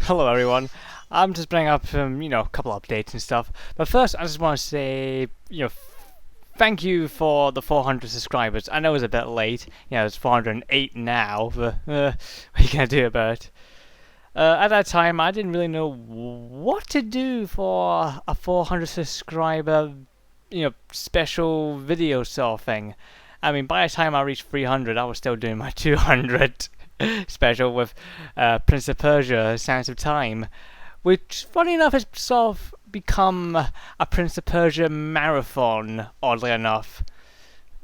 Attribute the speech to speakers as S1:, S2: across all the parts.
S1: Hello everyone. I'm just bringing up a couple updates and stuff. But first, I just want to say, thank you for the 400 subscribers. I know it's a bit late. It's 408 now, but what are you gonna do about it? At that time, I didn't really know what to do for a 400 subscriber, special video sort of thing. I mean, by the time I reached 300, I was still doing my 200 special with Prince of Persia: Sands of Time, which, funny enough, has sort of become a Prince of Persia marathon. Oddly enough,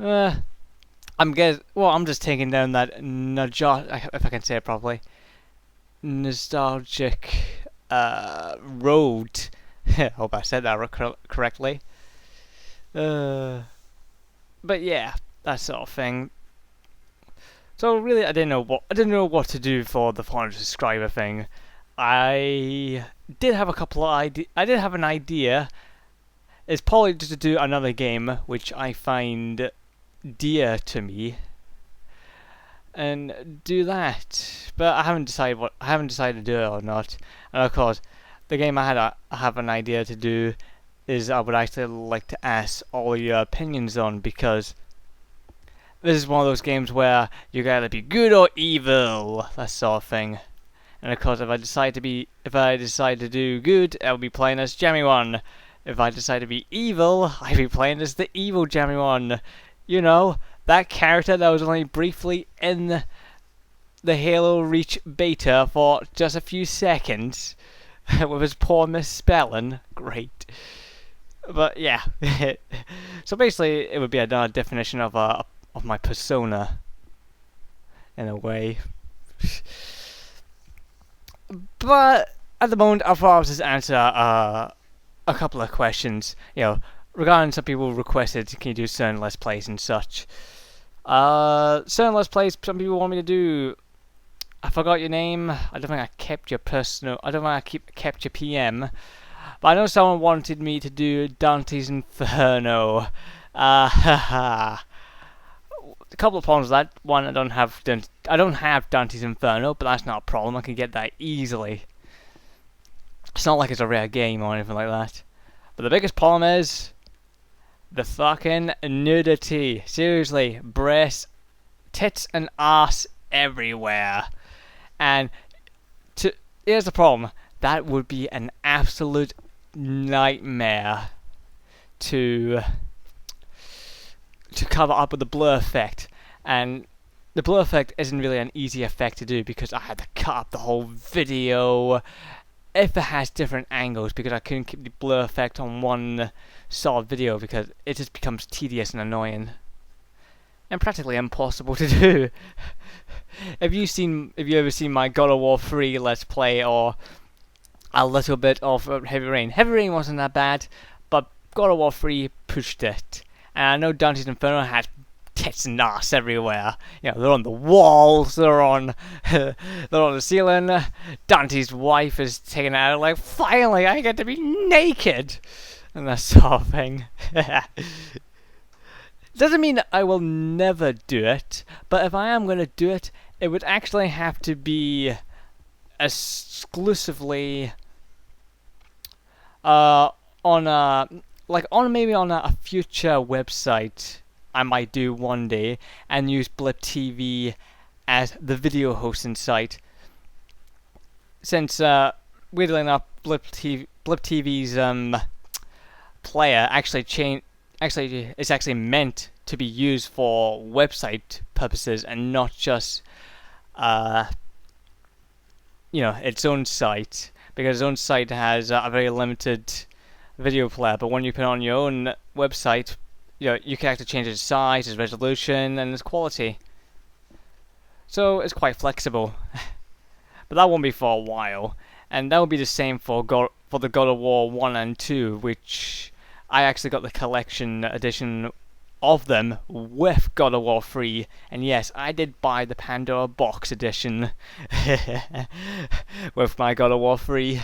S1: I'm just taking down that if I can say it properly, nostalgic road. Hope I said that correctly. But yeah, that sort of thing. So really, I didn't know what to do for the 400 subscriber thing. I did have I did have an idea. It's probably just to do another game which I find dear to me, and do that. But I haven't decided to do it or not. And of course, the game I have an idea to do is I would actually like to ask all your opinions on, because this is one of those games where you gotta be good or evil, that sort of thing. And of course, if I decide to do good, I'll be playing as Jammy-One. If I decide to be evil, I'll be playing as the evil Jammy-One. That character that was only briefly in the Halo Reach beta for just a few seconds, with his poor misspelling. Great. But yeah, so basically, it would be another definition of my persona, in a way. But at the moment, I thought I would just answer a couple of questions. Regarding some people requested, can you do certain Let's Plays and such? Certain Let's Plays some people want me to do. I forgot your name. I don't think I kept your personal. I don't think I kept your PM. But I know someone wanted me to do Dante's Inferno. A couple of problems with that. One, I don't have Dante's Inferno, but that's not a problem. I can get that easily. It's not like it's a rare game or anything like that. But the biggest problem is the fucking nudity. Seriously, breasts, tits, and ass everywhere. And here's the problem. That would be an absolute nightmare to cover up with the blur effect. And the blur effect isn't really an easy effect to do, because I had to cut up the whole video if it has different angles, because I couldn't keep the blur effect on one solid video, because it just becomes tedious and annoying and practically impossible to do. Have you ever seen my God of War 3 Let's Play, or a little bit of Heavy Rain? Heavy Rain wasn't that bad, but God of War 3 pushed it. And I know Dante's Inferno has tits and ass everywhere. They're on the walls, they're on the ceiling. Dante's wife is taken out, like, finally I get to be naked, and that sort of thing. Doesn't mean that I will never do it, but if I am going to do it, it would actually have to be exclusively on a future website I might do one day, and use Blip TV as the video hosting site. Since weirdly enough, Blip TV's player is actually meant to be used for website purposes, and not just its own site, because its own site has a very limited video player. But when you put it on your own website, you can actually change its size, its resolution, and its quality. So it's quite flexible. But that won't be for a while, and that will be the same for the God of War 1 and 2, which I actually got the collection edition of them with God of War 3, and yes, I did buy the Pandora box edition with my God of War 3.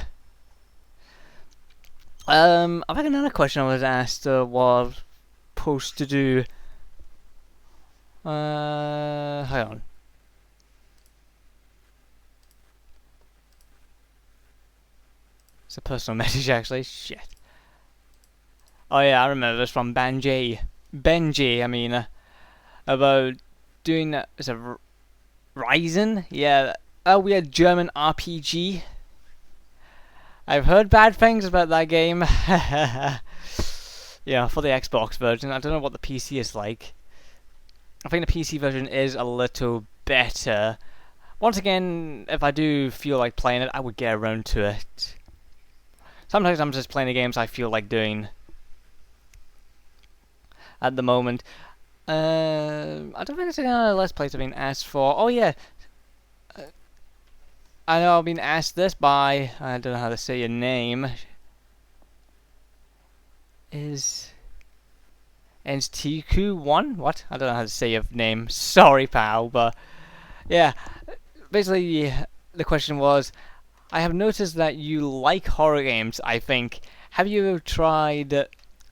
S1: I think another question I was asked was supposed to do. Hang on. It's a personal message, actually. Shit. Oh yeah, I remember this from Benji, I mean, about doing is it Ryzen? Yeah, a weird German RPG. I've heard bad things about that game. Yeah, for the Xbox version. I don't know what the PC is like. I think the PC version is a little better. Once again, if I do feel like playing it, I would get around to it. Sometimes I'm just playing the games I feel like doing at the moment. I don't think there's any other Let's Plays I've been asked for. Oh yeah, I know I've been asked this by, I don't know how to say your name. Is TQ1? What? I don't know how to say your name. Sorry, pal, but yeah. Basically, the question was, I have noticed that you like horror games, I think. Have you ever tried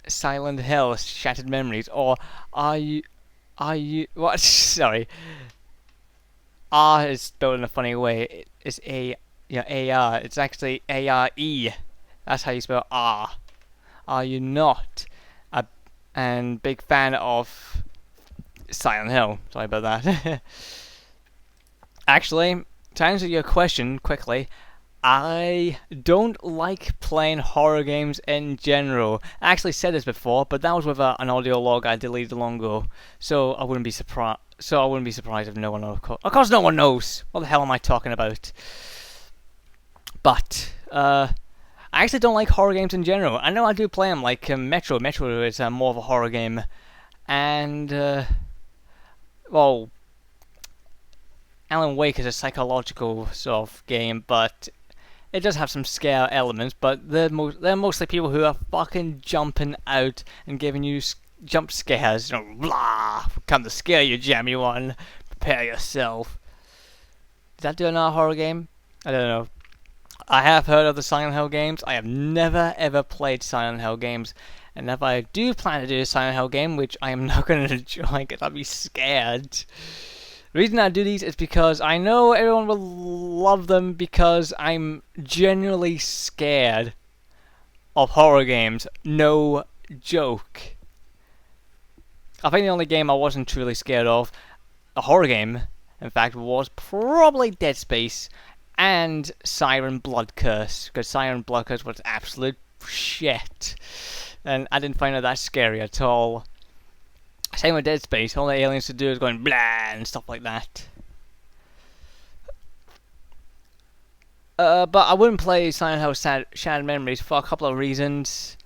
S1: Silent Hill, Shattered Memories, or are you, what? Sorry. R is spelled in a funny way. It's AR. It's actually ARE. That's how you spell R. Are you not a big fan of Silent Hill? Sorry about that. Actually, to answer your question quickly, I don't like playing horror games in general. I actually said this before, but that was with an audio log I deleted long ago, so I wouldn't be surprised. If no one knows. Of course, no one knows. What the hell am I talking about? But I actually don't like horror games in general. I know I do play them, like Metro. Metro is more of a horror game, and well, Alan Wake is a psychological sort of game, but it does have some scare elements. But they're mostly people who are fucking jumping out and giving you jump scares. You know, blah, come to scare you, Jammy One. Prepare yourself. Is that doing a horror game? I don't know. I have heard of the Silent Hill games. I have never ever played Silent Hill games. And if I do plan to do a Silent Hill game, which I am not going to enjoy because I'll be scared. The reason I do these is because I know everyone will love them because I'm genuinely scared of horror games. No joke. I think the only game I wasn't truly scared of, a horror game, in fact, was probably Dead Space and Siren Blood Curse. Because Siren Blood Curse was absolute shit. And I didn't find it that scary at all. Same with Dead Space, all the aliens to do is going blah and stuff like that. But I wouldn't play Silent Hill Shattered Memories for a couple of reasons.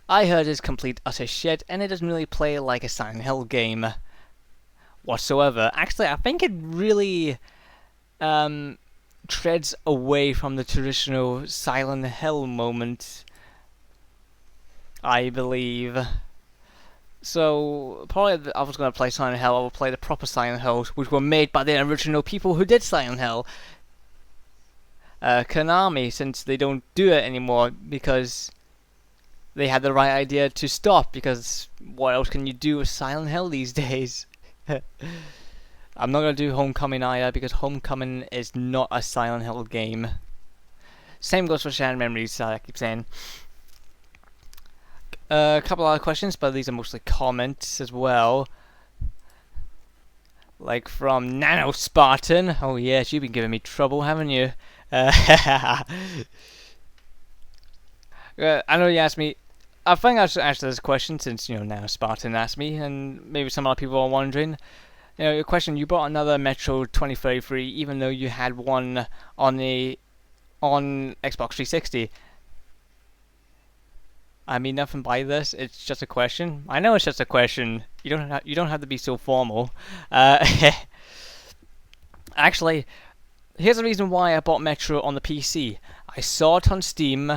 S1: I heard it's complete utter shit, and it doesn't really play like a Silent Hill game whatsoever. Actually, I think it really treads away from the traditional Silent Hill moment, I believe. So, probably if I was going to play Silent Hill, I would play the proper Silent Hills, which were made by the original people who did Silent Hill. Konami, since they don't do it anymore because they had the right idea to stop, because what else can you do with Silent Hill these days? I'm not going to do Homecoming either, because Homecoming is not a Silent Hill game. Same goes for Shattered Memories, I keep saying. A couple other questions, but these are mostly comments as well. Like from Nano Spartan. Oh yes, you've been giving me trouble, haven't you? I know you asked me. I think I should answer this question since Nano Spartan asked me, and maybe some other people are wondering. Your question: you bought another Metro 2033, even though you had one on Xbox 360. I mean nothing by this. It's just a question. I know it's just a question. You don't have to be so formal. Actually, here's the reason why I bought Metro on the PC. I saw it on Steam